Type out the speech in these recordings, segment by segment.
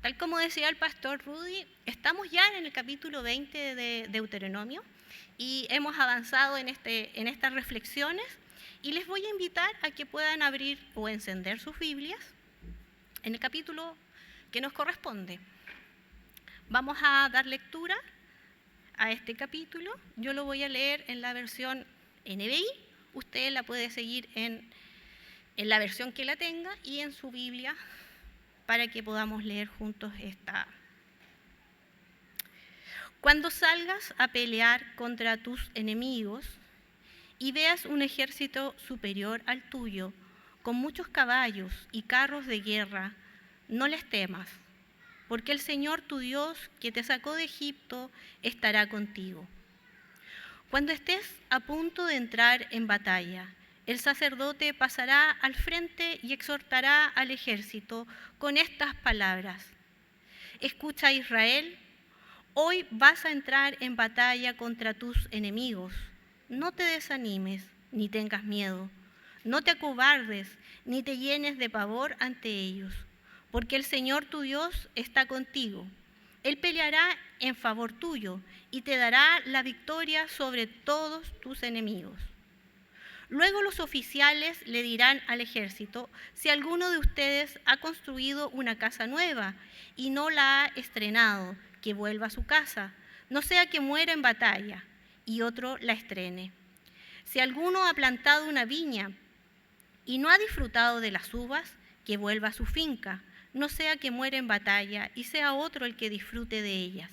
Tal como decía el pastor Rudy, estamos ya en el capítulo 20 de Deuteronomio y hemos avanzado en estas reflexiones y les voy a invitar a que puedan abrir o encender sus Biblias en el capítulo que nos corresponde. Vamos a dar lectura a este capítulo. Yo lo voy a leer en la versión NBI. Usted la puede seguir en la versión que la tenga y en su Biblia para que podamos leer juntos esta. Cuando salgas a pelear contra tus enemigos y veas un ejército superior al tuyo, con muchos caballos y carros de guerra, no les temas, porque el Señor tu Dios, que te sacó de Egipto, estará contigo. Cuando estés a punto de entrar en batalla, el sacerdote pasará al frente y exhortará al ejército con estas palabras: Escucha, Israel, hoy vas a entrar en batalla contra tus enemigos. No te desanimes ni tengas miedo. No te acobardes ni te llenes de pavor ante ellos, porque el Señor tu Dios está contigo. Él peleará en favor tuyo y te dará la victoria sobre todos tus enemigos. Luego los oficiales le dirán al ejército: si alguno de ustedes ha construido una casa nueva y no la ha estrenado, que vuelva a su casa, no sea que muera en batalla y otro la estrene. Si alguno ha plantado una viña y no ha disfrutado de las uvas, que vuelva a su finca, no sea que muera en batalla y sea otro el que disfrute de ellas.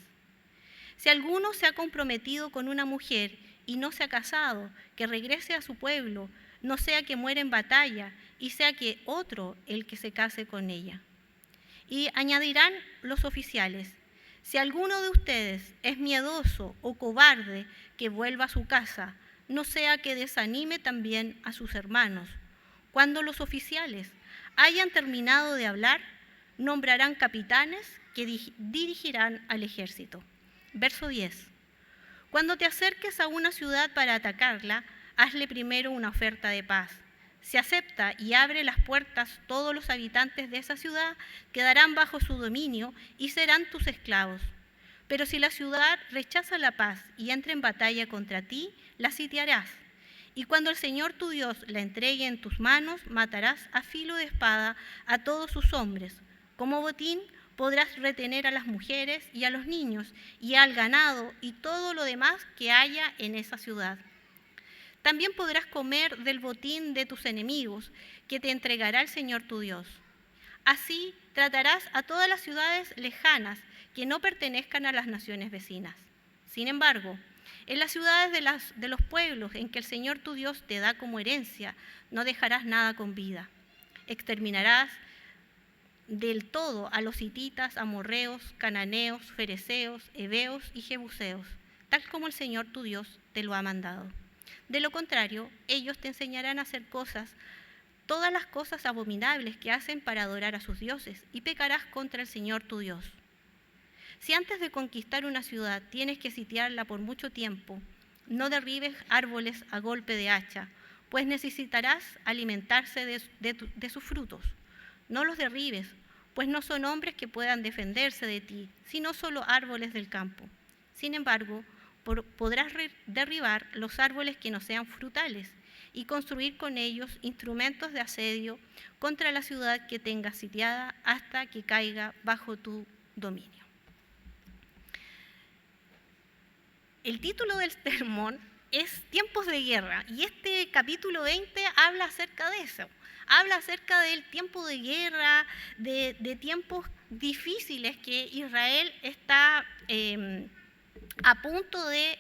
Si alguno se ha comprometido con una mujer y no se ha casado, que regrese a su pueblo, no sea que muera en batalla y sea que otro el que se case con ella. Y añadirán los oficiales: si alguno de ustedes es miedoso o cobarde, que vuelva a su casa, no sea que desanime también a sus hermanos. Cuando los oficiales hayan terminado de hablar, nombrarán capitanes que dirigirán al ejército. Verso 10. Cuando te acerques a una ciudad para atacarla, hazle primero una oferta de paz. Si acepta y abre las puertas, todos los habitantes de esa ciudad quedarán bajo su dominio y serán tus esclavos. Pero si la ciudad rechaza la paz y entra en batalla contra ti, la sitiarás. Y cuando el Señor tu Dios la entregue en tus manos, matarás a filo de espada a todos sus hombres. Como botín podrás retener a las mujeres y a los niños y al ganado y todo lo demás que haya en esa ciudad. También podrás comer del botín de tus enemigos, que te entregará el Señor tu Dios. Así tratarás a todas las ciudades lejanas que no pertenezcan a las naciones vecinas. Sin embargo, en las ciudades de los pueblos en que el Señor tu Dios te da como herencia, no dejarás nada con vida. Exterminarás del todo a los hititas, amorreos, cananeos, fereceos, heveos y jebuseos, tal como el Señor tu Dios te lo ha mandado. De lo contrario, ellos te enseñarán a hacer todas las cosas abominables que hacen para adorar a sus dioses, y pecarás contra el Señor tu Dios. Si antes de conquistar una ciudad tienes que sitiarla por mucho tiempo, no derribes árboles a golpe de hacha, pues necesitarás alimentarse de sus frutos. No los derribes, pues no son hombres que puedan defenderse de ti, sino solo árboles del campo. Sin embargo, podrás derribar los árboles que no sean frutales y construir con ellos instrumentos de asedio contra la ciudad que tengas sitiada hasta que caiga bajo tu dominio. El título del sermón es Tiempos de Guerra, y este capítulo 20 habla acerca de eso. Habla acerca del tiempo de guerra, de tiempos difíciles que Israel está a punto de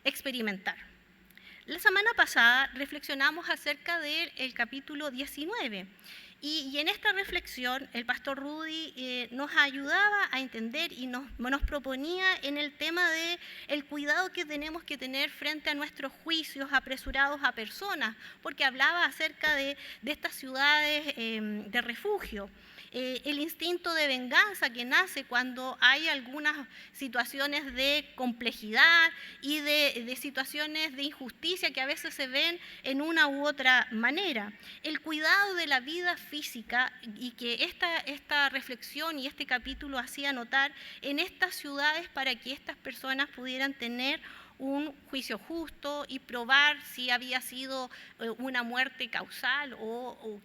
experimentar. La semana pasada reflexionamos acerca del capítulo 19 y en esta reflexión el pastor Rudy nos ayudaba a entender y nos proponía en el tema de el cuidado que tenemos que tener frente a nuestros juicios apresurados a personas, porque hablaba acerca de estas ciudades de refugio. el instinto de venganza que nace cuando hay algunas situaciones de complejidad y de situaciones de injusticia que a veces se ven en una u otra manera. El cuidado de la vida física, y que esta reflexión y este capítulo hacía notar en estas ciudades para que estas personas pudieran tener un juicio justo y probar si había sido una muerte causal o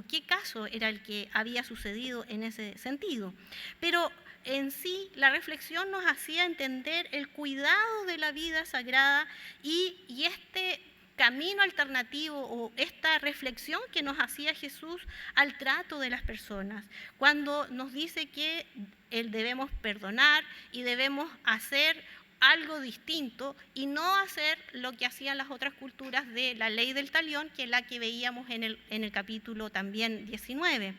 qué caso era el que había sucedido en ese sentido. Pero en sí la reflexión nos hacía entender el cuidado de la vida sagrada y este camino alternativo o esta reflexión que nos hacía Jesús al trato de las personas, cuando nos dice que debemos perdonar y debemos hacer algo distinto y no hacer lo que hacían las otras culturas de la ley del talión, que es la que veíamos en el capítulo también 19.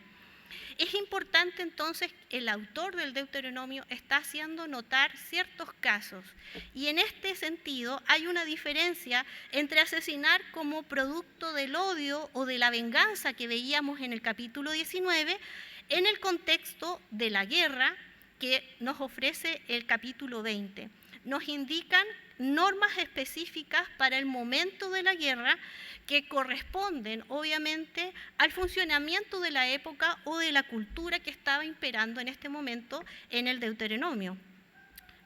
Es importante entonces, el autor del Deuteronomio está haciendo notar ciertos casos, y en este sentido hay una diferencia entre asesinar como producto del odio o de la venganza que veíamos en el capítulo 19 en el contexto de la guerra que nos ofrece el capítulo 20. Nos indican normas específicas para el momento de la guerra que corresponden obviamente al funcionamiento de la época o de la cultura que estaba imperando en este momento en el Deuteronomio.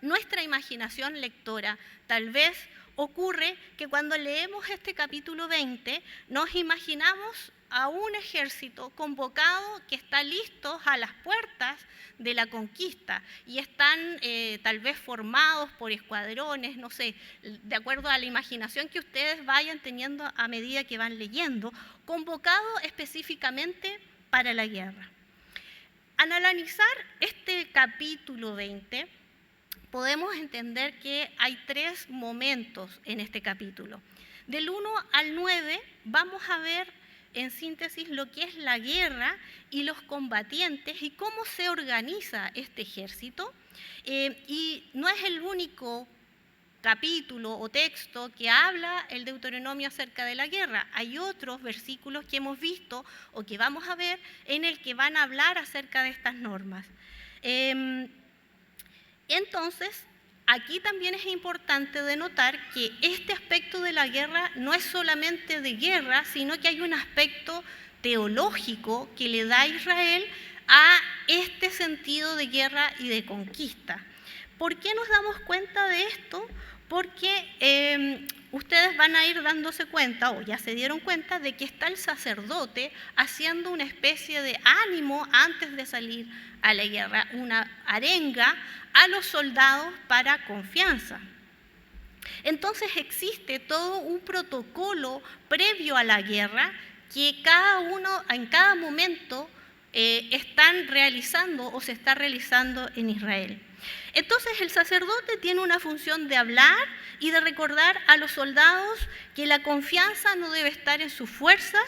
Nuestra imaginación lectora tal vez ocurre que cuando leemos este capítulo 20 nos imaginamos a un ejército convocado que está listo a las puertas de la conquista y están tal vez formados por escuadrones, no sé, de acuerdo a la imaginación que ustedes vayan teniendo a medida que van leyendo, convocados específicamente para la guerra. Al analizar este capítulo 20, podemos entender que hay 3 momentos en este capítulo. Del 1 al 9 vamos a ver en síntesis lo que es la guerra y los combatientes y cómo se organiza este ejército. Y no es el único capítulo o texto que habla el Deuteronomio acerca de la guerra. Hay otros versículos que hemos visto o que vamos a ver en el que van a hablar acerca de estas normas. Entonces, aquí también es importante denotar que este aspecto de la guerra no es solamente de guerra, sino que hay un aspecto teológico que le da a Israel a este sentido de guerra y de conquista. ¿Por qué nos damos cuenta de esto? Porque ustedes van a ir dándose cuenta, o ya se dieron cuenta, de que está el sacerdote haciendo una especie de ánimo antes de salir a la guerra, una arenga a los soldados para confianza. Entonces existe todo un protocolo previo a la guerra que cada uno en cada momento están realizando o se está realizando en Israel. Entonces el sacerdote tiene una función de hablar y de recordar a los soldados que la confianza no debe estar en sus fuerzas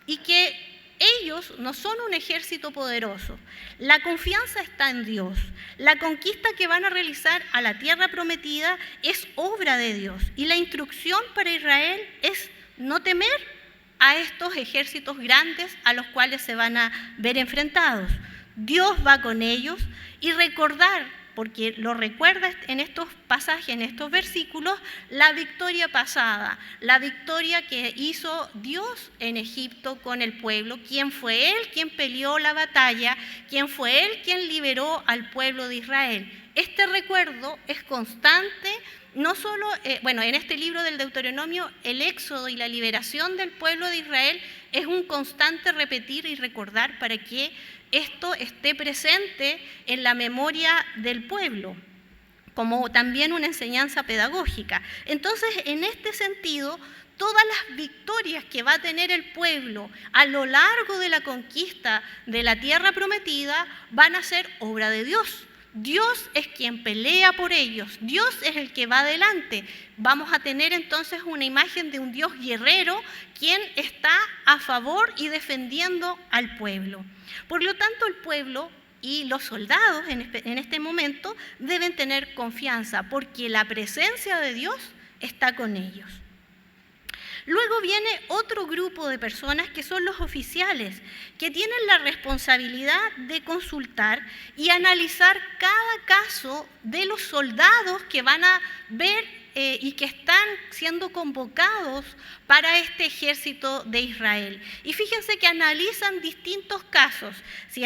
y que ellos no son un ejército poderoso. La confianza está en Dios. La conquista que van a realizar a la tierra prometida es obra de Dios. Y la instrucción para Israel es no temer a estos ejércitos grandes a los cuales se van a ver enfrentados. Dios va con ellos y recordar, porque lo recuerda en estos pasajes, en estos versículos, la victoria pasada, la victoria que hizo Dios en Egipto con el pueblo, quién fue Él quien peleó la batalla, quién fue Él quien liberó al pueblo de Israel. Este recuerdo es constante, no solo, en este libro del Deuteronomio, el éxodo y la liberación del pueblo de Israel es un constante repetir y recordar para que esto esté presente en la memoria del pueblo, como también una enseñanza pedagógica. Entonces, en este sentido, todas las victorias que va a tener el pueblo a lo largo de la conquista de la tierra prometida van a ser obra de Dios. Dios es quien pelea por ellos, Dios es el que va adelante. Vamos a tener entonces una imagen de un Dios guerrero quien está a favor y defendiendo al pueblo. Por lo tanto, el pueblo y los soldados en este momento deben tener confianza porque la presencia de Dios está con ellos. Luego viene otro grupo de personas que son los oficiales, que tienen la responsabilidad de consultar y analizar cada caso de los soldados que van a ver y que están siendo convocados para este ejército de Israel. Y fíjense que analizan distintos casos, si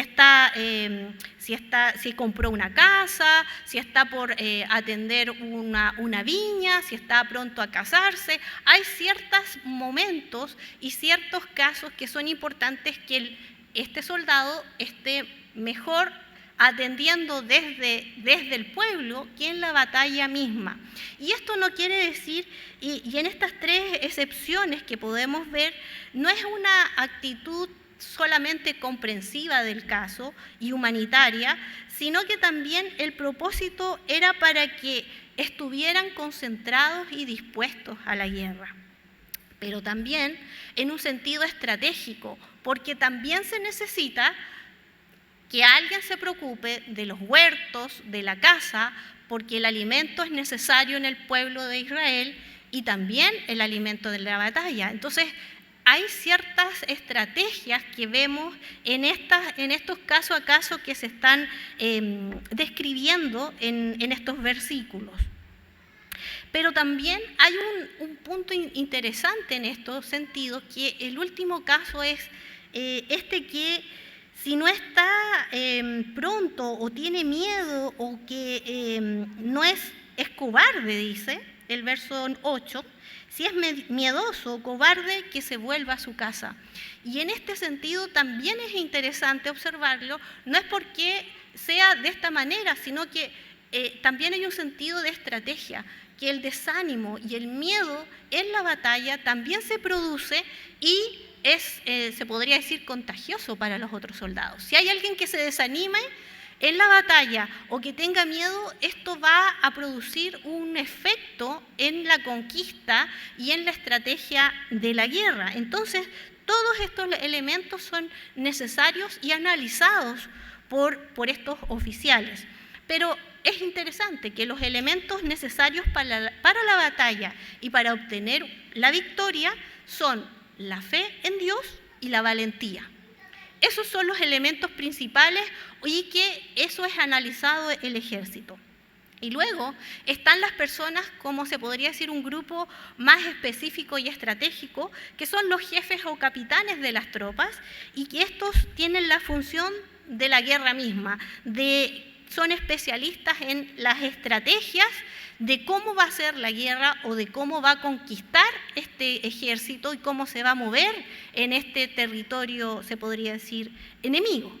compró una casa, si está por atender una viña, si está pronto a casarse. Hay ciertos momentos y ciertos casos que son importantes que este soldado esté mejor atendiendo desde el pueblo que en la batalla misma. Y esto no quiere decir, y en estas tres excepciones que podemos ver, no es una actitud solamente comprensiva del caso y humanitaria, sino que también el propósito era para que estuvieran concentrados y dispuestos a la guerra. Pero también en un sentido estratégico, porque también se necesita que alguien se preocupe de los huertos, de la casa, porque el alimento es necesario en el pueblo de Israel y también el alimento de la batalla. Entonces, hay ciertas estrategias que vemos en estos caso a caso que se están describiendo en estos versículos. Pero también hay un punto interesante en estos sentidos, que el último caso es que si no está pronto o tiene miedo o que no es cobarde, dice el verso 8, si es miedoso o cobarde, que se vuelva a su casa. Y en este sentido también es interesante observarlo, no es porque sea de esta manera, sino que también hay un sentido de estrategia, que el desánimo y el miedo en la batalla también se produce y se podría decir, contagioso para los otros soldados. Si hay alguien que se desanime en la batalla o que tenga miedo, esto va a producir un efecto en la conquista y en la estrategia de la guerra. Entonces, todos estos elementos son necesarios y analizados por estos oficiales. Pero es interesante que los elementos necesarios para la batalla y para obtener la victoria son la fe en Dios y la valentía. Esos son los elementos principales y que eso es analizado el ejército. Y luego están las personas, como se podría decir, un grupo más específico y estratégico, que son los jefes o capitanes de las tropas, y que estos tienen la función de la guerra misma, son especialistas en las estrategias de cómo va a ser la guerra o de cómo va a conquistar este ejército y cómo se va a mover en este territorio, se podría decir, enemigo.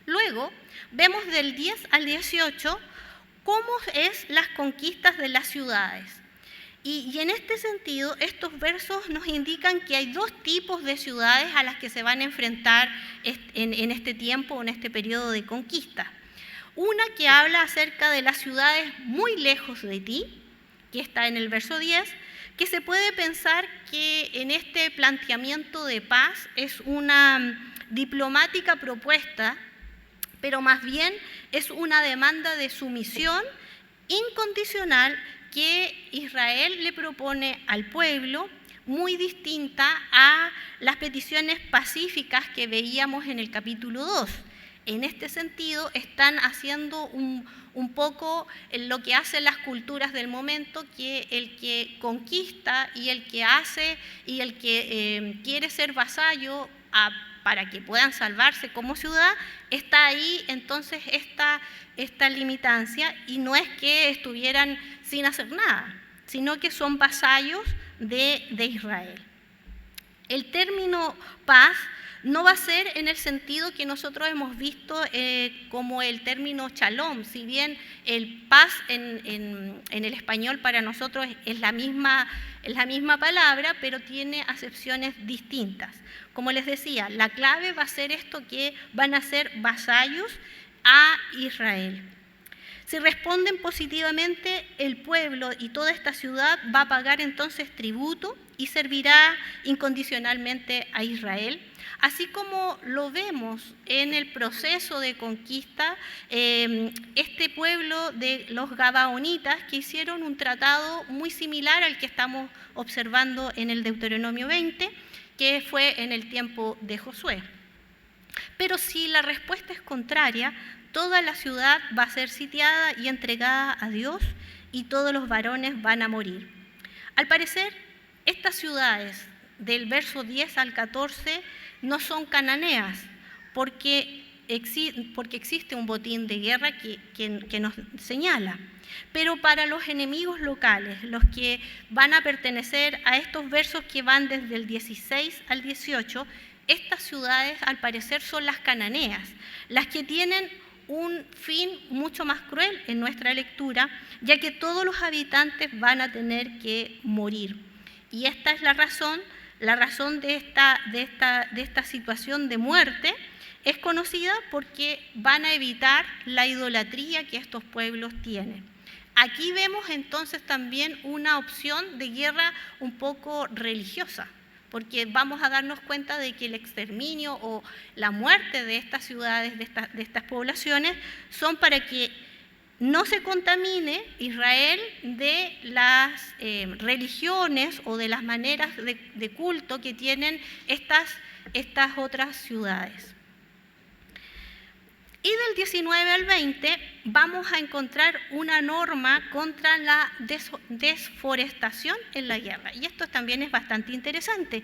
Luego, vemos del 10 al 18 cómo es las conquistas de las ciudades. Y en este sentido, estos versos nos indican que hay dos tipos de ciudades a las que se van a enfrentar en este tiempo, en este periodo de conquista. Una que habla acerca de las ciudades muy lejos de ti, que está en el verso 10, que se puede pensar que en este planteamiento de paz es una diplomática propuesta, pero más bien es una demanda de sumisión incondicional que Israel le propone al pueblo, muy distinta a las peticiones pacíficas que veíamos en el capítulo 2. En este sentido, están haciendo un poco lo que hacen las culturas del momento, que el que conquista y el que hace y el que quiere ser vasallo para que puedan salvarse como ciudad, está ahí entonces esta limitancia, y no es que estuvieran sin hacer nada, sino que son vasallos de Israel. El término paz no va a ser en el sentido que nosotros hemos visto como el término shalom, si bien el paz en el español para nosotros es la misma palabra, pero tiene acepciones distintas. Como les decía, la clave va a ser esto, que van a ser vasallos a Israel. Si responden positivamente, el pueblo y toda esta ciudad va a pagar entonces tributo y servirá incondicionalmente a Israel, así como lo vemos en el proceso de conquista, este pueblo de los Gabaonitas, que hicieron un tratado muy similar al que estamos observando en el Deuteronomio 20, que fue en el tiempo de Josué. Pero si la respuesta es contraria, toda la ciudad va a ser sitiada y entregada a Dios y todos los varones van a morir. Al parecer, estas ciudades del verso 10 al 14 no son cananeas, porque existe un botín de guerra que nos señala. Pero para los enemigos locales, los que van a pertenecer a estos versos que van desde el 16 al 18, estas ciudades al parecer son las cananeas, las que tienen un fin mucho más cruel en nuestra lectura, ya que todos los habitantes van a tener que morir. Y esta es la razón de esta situación de muerte es conocida porque van a evitar la idolatría que estos pueblos tienen. Aquí vemos entonces también una opción de guerra un poco religiosa, porque vamos a darnos cuenta de que el exterminio o la muerte de estas ciudades, de estas poblaciones, son para que no se contamine Israel de las religiones o de las maneras de culto que tienen estas otras ciudades. Y del 19 al 20 vamos a encontrar una norma contra la desforestación en la guerra. Y esto también es bastante interesante.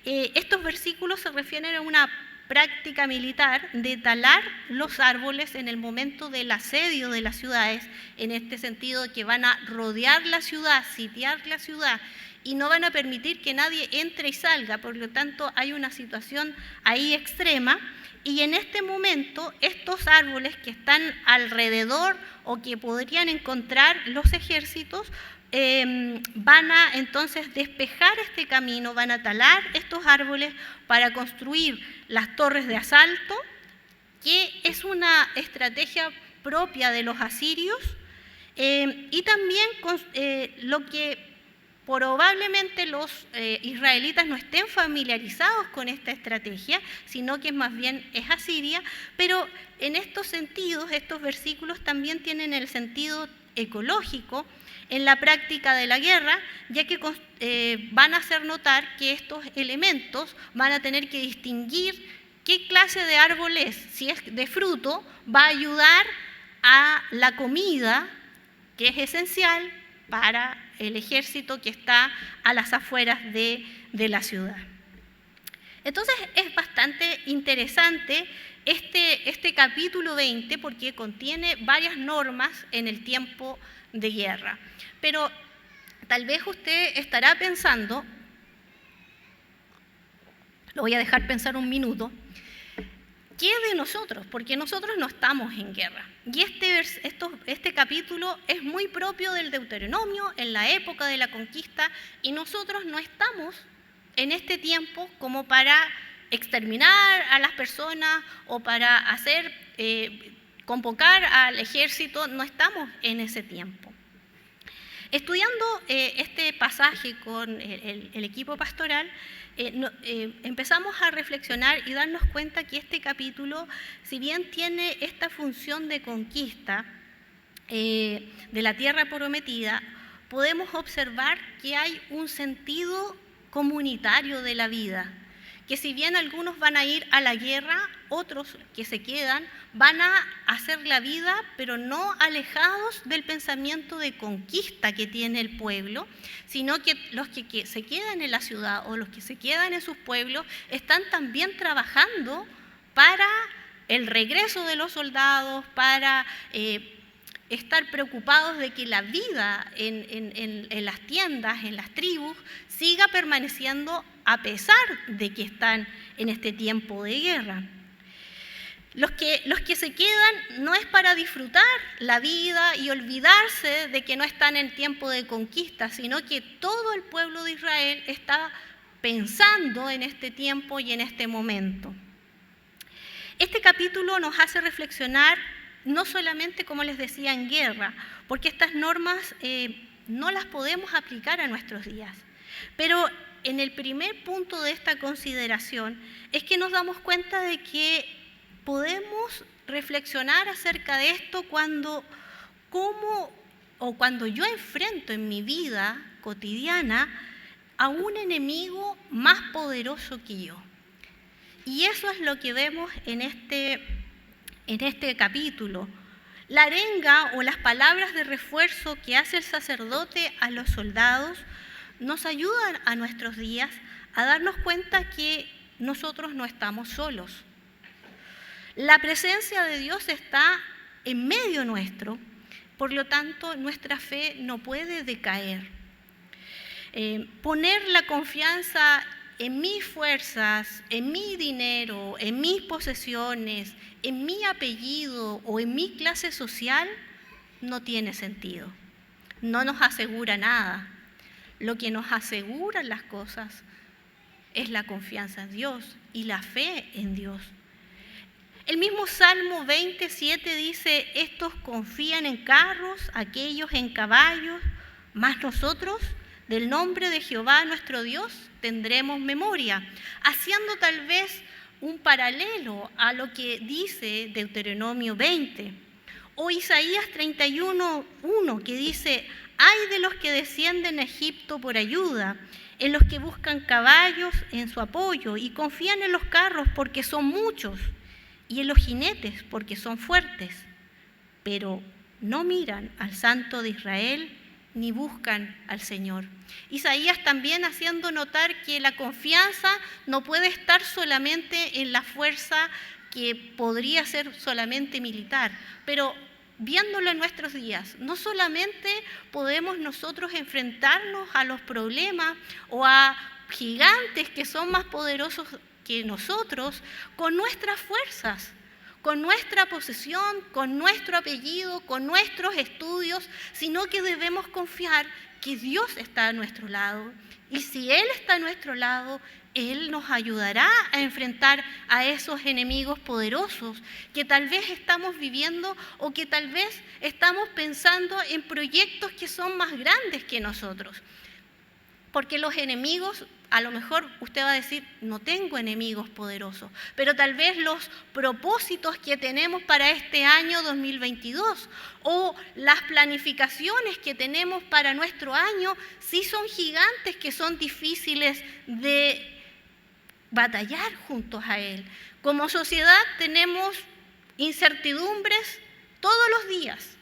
Estos versículos se refieren a una práctica militar de talar los árboles en el momento del asedio de las ciudades, en este sentido que van a rodear la ciudad, sitiar la ciudad, y no van a permitir que nadie entre y salga. Por lo tanto, hay una situación ahí extrema. Y en este momento, estos árboles que están alrededor o que podrían encontrar los ejércitos, van a entonces despejar este camino, van a talar estos árboles para construir las torres de asalto, que es una estrategia propia de los asirios, y también lo que probablemente los israelitas no estén familiarizados con esta estrategia, sino que más bien es asiria, pero en estos sentidos, estos versículos también tienen el sentido ecológico en la práctica de la guerra, ya que van a hacer notar que estos elementos van a tener que distinguir qué clase de árbol es. Si es de fruto, va a ayudar a la comida, que es esencial para el ejército que está a las afueras de la ciudad. Entonces es bastante interesante este capítulo 20 porque contiene varias normas en el tiempo de guerra. Pero tal vez usted estará pensando, lo voy a dejar pensar un minuto, ¿qué de nosotros? Porque nosotros no estamos en guerra. Y este capítulo es muy propio del Deuteronomio, en la época de la conquista, y nosotros no estamos en este tiempo como para exterminar a las personas o para convocar al ejército, no estamos en ese tiempo. Estudiando este pasaje con el equipo pastoral, empezamos a reflexionar y darnos cuenta que este capítulo, si bien tiene esta función de conquista de la tierra prometida, podemos observar que hay un sentido comunitario de la vida, que si bien algunos van a ir a la guerra, otros que se quedan van a hacer la vida, pero no alejados del pensamiento de conquista que tiene el pueblo, sino que los que se quedan en la ciudad o los que se quedan en sus pueblos están también trabajando para el regreso de los soldados, para estar preocupados de que la vida en las tiendas, en las tribus, siga permaneciendo a pesar de que están en este tiempo de guerra. Los que se quedan no es para disfrutar la vida y olvidarse de que no están en tiempo de conquista, sino que todo el pueblo de Israel está pensando en este tiempo y en este momento. Este capítulo nos hace reflexionar no solamente, como les decía, en guerra, porque estas normas no las podemos aplicar a nuestros días. Pero en el primer punto de esta consideración es que nos damos cuenta de que podemos reflexionar acerca de esto cuando yo enfrento en mi vida cotidiana a un enemigo más poderoso que yo. Y eso es lo que vemos en este capítulo. La arenga o las palabras de refuerzo que hace el sacerdote a los soldados nos ayudan a nuestros días a darnos cuenta que nosotros no estamos solos. La presencia de Dios está en medio nuestro, por lo tanto nuestra fe no puede decaer. Poner la confianza en mis fuerzas, en mi dinero, en mis posesiones, en mi apellido o en mi clase social no tiene sentido. No nos asegura nada. Lo que nos asegura las cosas es la confianza en Dios y la fe en Dios. El mismo Salmo 27 dice: estos confían en carros, aquellos en caballos, mas nosotros del nombre de Jehová nuestro Dios tendremos memoria, haciendo tal vez un paralelo a lo que dice Deuteronomio 20, o Isaías 31:1, que dice: ay de los que descienden a Egipto por ayuda, en los que buscan caballos en su apoyo y confían en los carros porque son muchos y en los jinetes porque son fuertes, pero no miran al Santo de Israel ni buscan al Señor. Isaías también haciendo notar que la confianza no puede estar solamente en la fuerza que podría ser solamente militar, pero viéndolo en nuestros días, no solamente podemos nosotros enfrentarnos a los problemas o a gigantes que son más poderosos que nosotros con nuestras fuerzas, con nuestra posesión, con nuestro apellido, con nuestros estudios, sino que debemos confiar que Dios está a nuestro lado. Y si Él está a nuestro lado, Él nos ayudará a enfrentar a esos enemigos poderosos que tal vez estamos viviendo o que tal vez estamos pensando en proyectos que son más grandes que nosotros. Porque los enemigos, a lo mejor usted va a decir, no tengo enemigos poderosos, pero tal vez los propósitos que tenemos para este año 2022 o las planificaciones que tenemos para nuestro año, sí son gigantes que son difíciles de batallar juntos a Él. Como sociedad tenemos incertidumbres todos los días,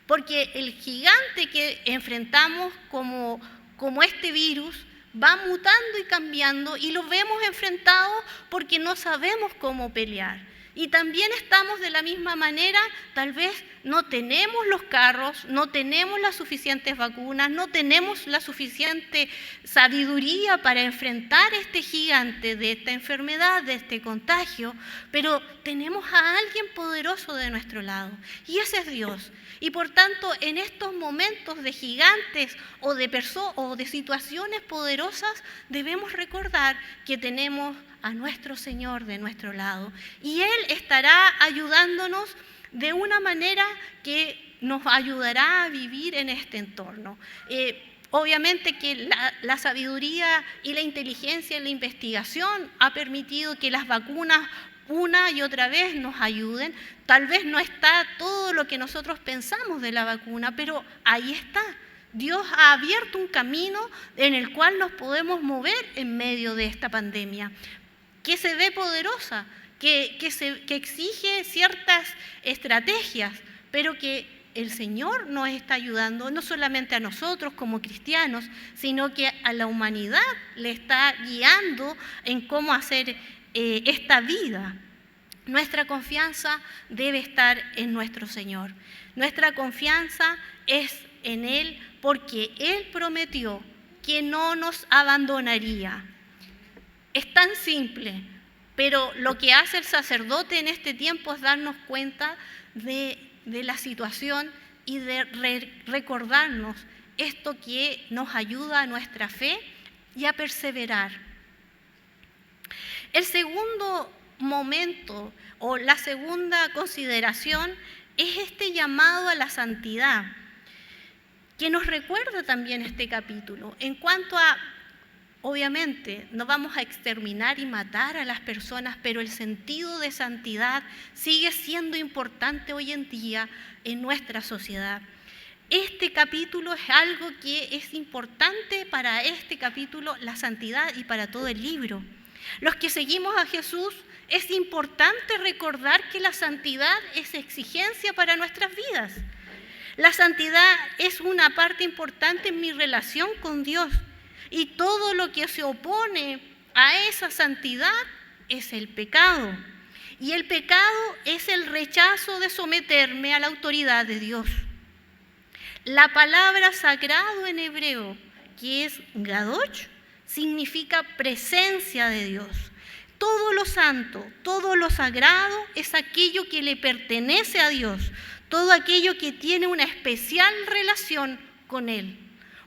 porque el gigante que enfrentamos como este virus va mutando y cambiando y lo vemos enfrentado porque no sabemos cómo pelear. Y también estamos de la misma manera, tal vez no tenemos los carros, no tenemos las suficientes vacunas, no tenemos la suficiente sabiduría para enfrentar este gigante de esta enfermedad, de este contagio, pero tenemos a alguien poderoso de nuestro lado y ese es Dios. Y por tanto, en estos momentos de gigantes o de situaciones poderosas, debemos recordar que tenemos a nuestro Señor de nuestro lado. Y Él estará ayudándonos de una manera que nos ayudará a vivir en este entorno. Obviamente que la sabiduría y la inteligencia en la investigación ha permitido que las vacunas una y otra vez nos ayuden. Tal vez no está todo lo que nosotros pensamos de la vacuna, pero ahí está. Dios ha abierto un camino en el cual nos podemos mover en medio de esta pandemia, que se ve poderosa, que exige ciertas estrategias, pero que el Señor nos está ayudando, no solamente a nosotros como cristianos, sino que a la humanidad le está guiando en cómo hacer esta vida. Nuestra confianza debe estar en nuestro Señor. Nuestra confianza es en Él porque Él prometió que no nos abandonaría. Es tan simple, pero lo que hace el sacerdote en este tiempo es darnos cuenta de la situación y de recordarnos esto que nos ayuda a nuestra fe y a perseverar. El segundo momento o la segunda consideración es este llamado a la santidad, que nos recuerda también este capítulo, en cuanto a, obviamente, no vamos a exterminar y matar a las personas, pero el sentido de santidad sigue siendo importante hoy en día en nuestra sociedad. Este capítulo es algo que es importante para este capítulo, la santidad, y para todo el libro. Los que seguimos a Jesús, es importante recordar que la santidad es exigencia para nuestras vidas. La santidad es una parte importante en mi relación con Dios, y todo lo que se opone a esa santidad es el pecado. Y el pecado es el rechazo de someterme a la autoridad de Dios. La palabra sagrado en hebreo, que es gadosh, significa presencia de Dios. Todo lo santo, todo lo sagrado es aquello que le pertenece a Dios, todo aquello que tiene una especial relación con Él.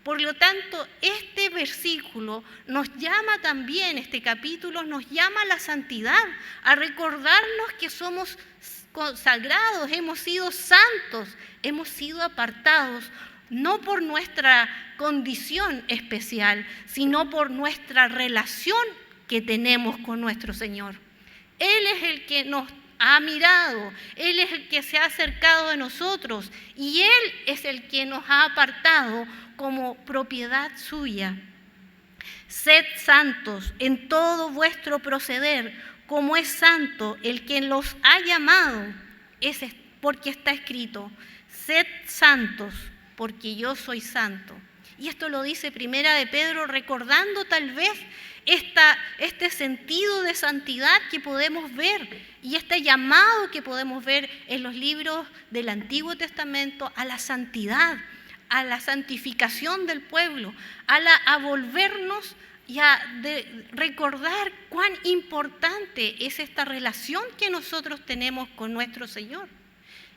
Por lo tanto, este versículo nos llama también, este capítulo nos llama a la santidad, a recordarnos que somos consagrados, hemos sido santos, hemos sido apartados, no por nuestra condición especial, sino por nuestra relación que tenemos con nuestro Señor. Él es el que nos ha mirado, Él es el que se ha acercado a nosotros y Él es el que nos ha apartado como propiedad suya. Sed santos en todo vuestro proceder, como es santo el que los ha llamado, porque está escrito, sed santos, porque yo soy santo. Y esto lo dice Primera de Pedro, recordando tal vez este sentido de santidad que podemos ver y este llamado que podemos ver en los libros del Antiguo Testamento a la santidad, a la santificación del pueblo, a volvernos y a recordar cuán importante es esta relación que nosotros tenemos con nuestro Señor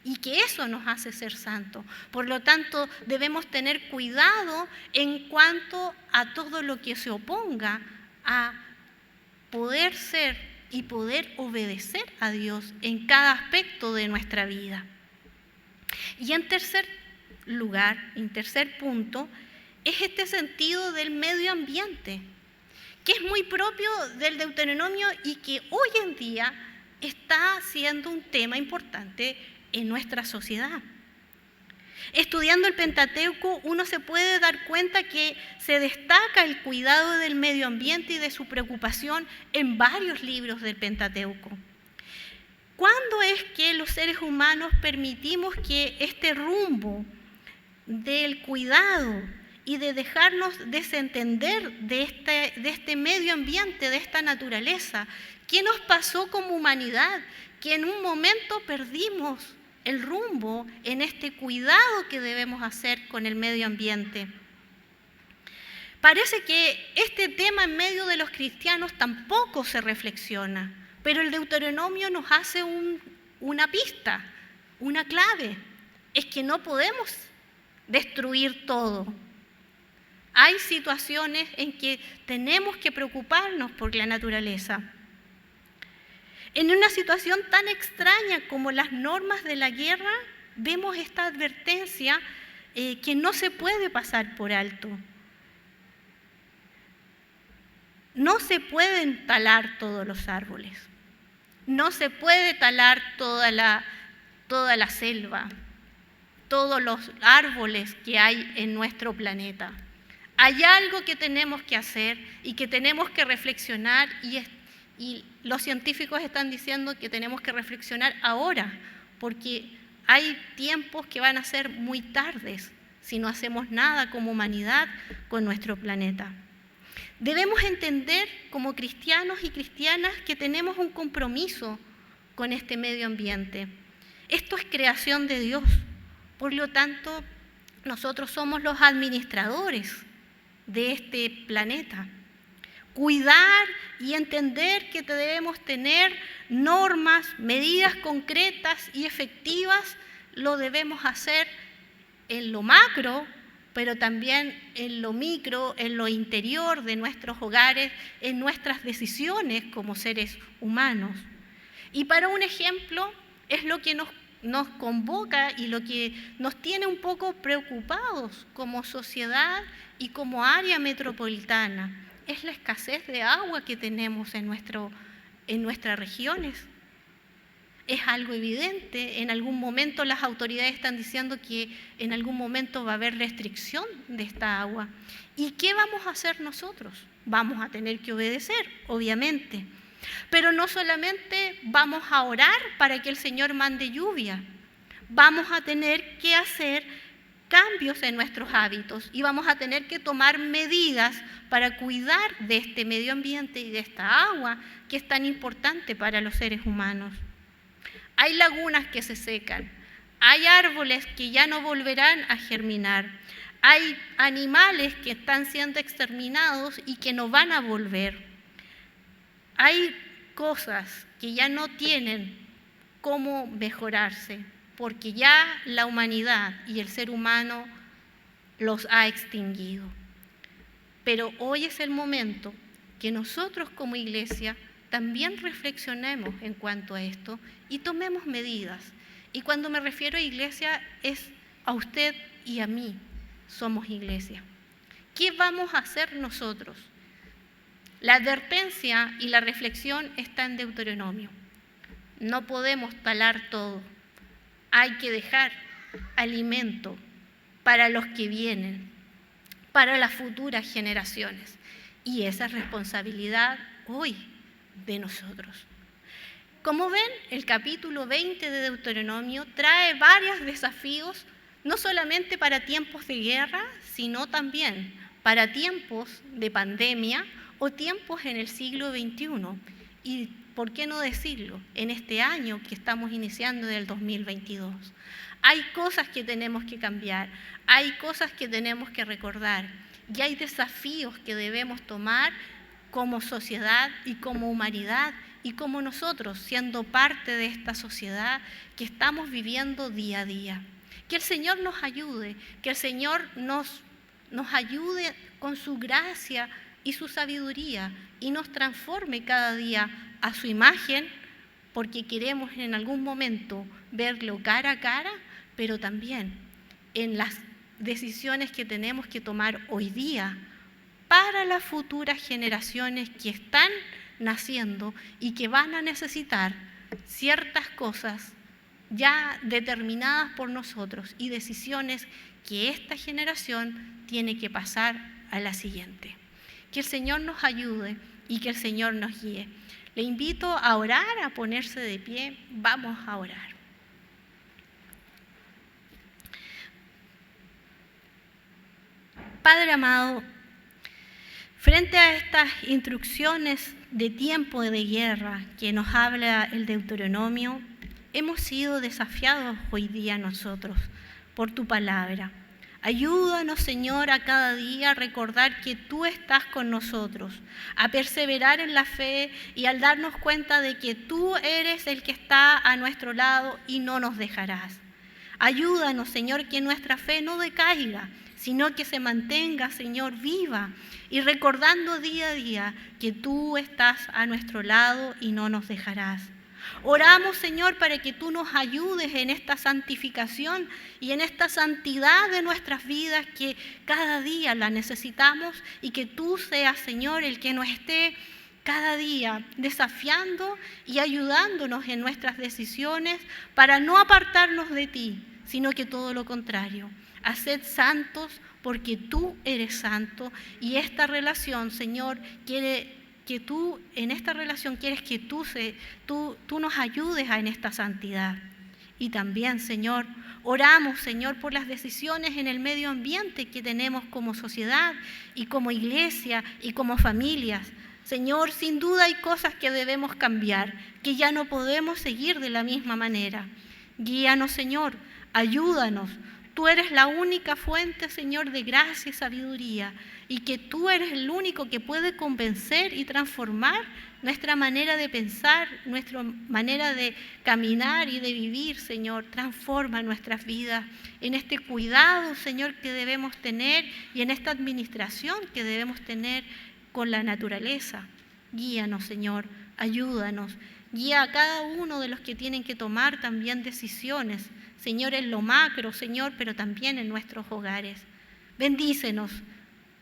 y que eso nos hace ser santos. Por lo tanto, debemos tener cuidado en cuanto a todo lo que se oponga a poder ser y poder obedecer a Dios en cada aspecto de nuestra vida. Y en tercer lugar, en tercer punto, es este sentido del medio ambiente, que es muy propio del Deuteronomio y que hoy en día está siendo un tema importante en nuestra sociedad. Estudiando el Pentateuco, uno se puede dar cuenta que se destaca el cuidado del medio ambiente y de su preocupación en varios libros del Pentateuco. ¿Cuándo es que los seres humanos permitimos que este rumbo del cuidado y de dejarnos desentender de este medio ambiente, de esta naturaleza? ¿Qué nos pasó como humanidad? Que en un momento perdimos el rumbo en este cuidado que debemos hacer con el medio ambiente. Parece que este tema en medio de los cristianos tampoco se reflexiona, pero el Deuteronomio nos hace una pista, una clave. Es que no podemos destruir todo. Hay situaciones en que tenemos que preocuparnos por la naturaleza. En una situación tan extraña como las normas de la guerra, vemos esta advertencia que no se puede pasar por alto. No se pueden talar todos los árboles, no se puede talar toda la selva, todos los árboles que hay en nuestro planeta. Hay algo que tenemos que hacer y que tenemos que reflexionar y los científicos están diciendo que tenemos que reflexionar ahora, porque hay tiempos que van a ser muy tardes si no hacemos nada como humanidad con nuestro planeta. Debemos entender como cristianos y cristianas que tenemos un compromiso con este medio ambiente. Esto es creación de Dios, por lo tanto, nosotros somos los administradores de este planeta. Cuidar y entender que debemos tener normas, medidas concretas y efectivas, lo debemos hacer en lo macro, pero también en lo micro, en lo interior de nuestros hogares, en nuestras decisiones como seres humanos. Y para un ejemplo, es lo que nos nos convoca y lo que nos tiene un poco preocupados como sociedad y como área metropolitana es la escasez de agua que tenemos en nuestras regiones. Es algo evidente, en algún momento las autoridades están diciendo que en algún momento va a haber restricción de esta agua. ¿Y qué vamos a hacer nosotros? Vamos a tener que obedecer, obviamente. Pero no solamente vamos a orar para que el Señor mande lluvia, vamos a tener que hacer cambios en nuestros hábitos y vamos a tener que tomar medidas para cuidar de este medio ambiente y de esta agua que es tan importante para los seres humanos. Hay lagunas que se secan, hay árboles que ya no volverán a germinar, hay animales que están siendo exterminados y que no van a volver. Hay cosas que ya no tienen cómo mejorarse, porque ya la humanidad y el ser humano los ha extinguido. Pero hoy es el momento que nosotros como iglesia también reflexionemos en cuanto a esto y tomemos medidas. Y cuando me refiero a iglesia es a usted y a mí, somos iglesia. ¿Qué vamos a hacer nosotros? La advertencia y la reflexión está en Deuteronomio. No podemos talar todo. Hay que dejar alimento para los que vienen, para las futuras generaciones. Y esa es responsabilidad hoy de nosotros. Como ven, el capítulo 20 de Deuteronomio trae varios desafíos, no solamente para tiempos de guerra, sino también para tiempos de pandemia o tiempos en el siglo XXI. Y, ¿por qué no decirlo?, en este año que estamos iniciando del 2022. Hay cosas que tenemos que cambiar, hay cosas que tenemos que recordar y hay desafíos que debemos tomar como sociedad y como humanidad y como nosotros, siendo parte de esta sociedad que estamos viviendo día a día. Que el Señor nos ayude, que el Señor nos ayude con su gracia y su sabiduría y nos transforme cada día a su imagen, porque queremos en algún momento verlo cara a cara, pero también en las decisiones que tenemos que tomar hoy día para las futuras generaciones que están naciendo y que van a necesitar ciertas cosas ya determinadas por nosotros y decisiones que esta generación tiene que pasar a la siguiente. Que el Señor nos ayude y que el Señor nos guíe. Le invito a orar, a ponerse de pie. Vamos a orar. Padre amado, frente a estas instrucciones de tiempo de guerra que nos habla el Deuteronomio, hemos sido desafiados hoy día nosotros por tu palabra. Ayúdanos, Señor, a cada día a recordar que tú estás con nosotros, a perseverar en la fe y al darnos cuenta de que tú eres el que está a nuestro lado y no nos dejarás. Ayúdanos, Señor, que nuestra fe no decaiga, sino que se mantenga, Señor, viva y recordando día a día que tú estás a nuestro lado y no nos dejarás. Oramos, Señor, para que tú nos ayudes en esta santificación y en esta santidad de nuestras vidas que cada día la necesitamos y que tú seas, Señor, el que nos esté cada día desafiando y ayudándonos en nuestras decisiones para no apartarnos de ti, sino que todo lo contrario. Haced santos porque tú eres santo y esta relación, Señor, quiere que tú, en esta relación quieres que tú nos ayudes en esta santidad. Y también, Señor, oramos, Señor, por las decisiones en el medio ambiente que tenemos como sociedad y como iglesia y como familias. Señor, sin duda hay cosas que debemos cambiar, que ya no podemos seguir de la misma manera. Guíanos, Señor, ayúdanos. Tú eres la única fuente, Señor, de gracia y sabiduría, y que tú eres el único que puede convencer y transformar nuestra manera de pensar, nuestra manera de caminar y de vivir, Señor. Transforma nuestras vidas en este cuidado, Señor, que debemos tener y en esta administración que debemos tener con la naturaleza. Guíanos, Señor, ayúdanos. Guía a cada uno de los que tienen que tomar también decisiones, Señor, en lo macro, Señor, pero también en nuestros hogares. Bendícenos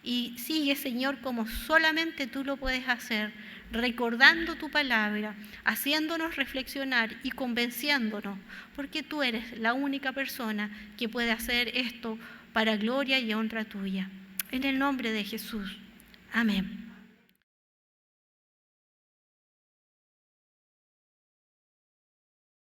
y sigue, Señor, como solamente tú lo puedes hacer, recordando tu palabra, haciéndonos reflexionar y convenciéndonos, porque tú eres la única persona que puede hacer esto para gloria y honra tuya. En el nombre de Jesús. Amén.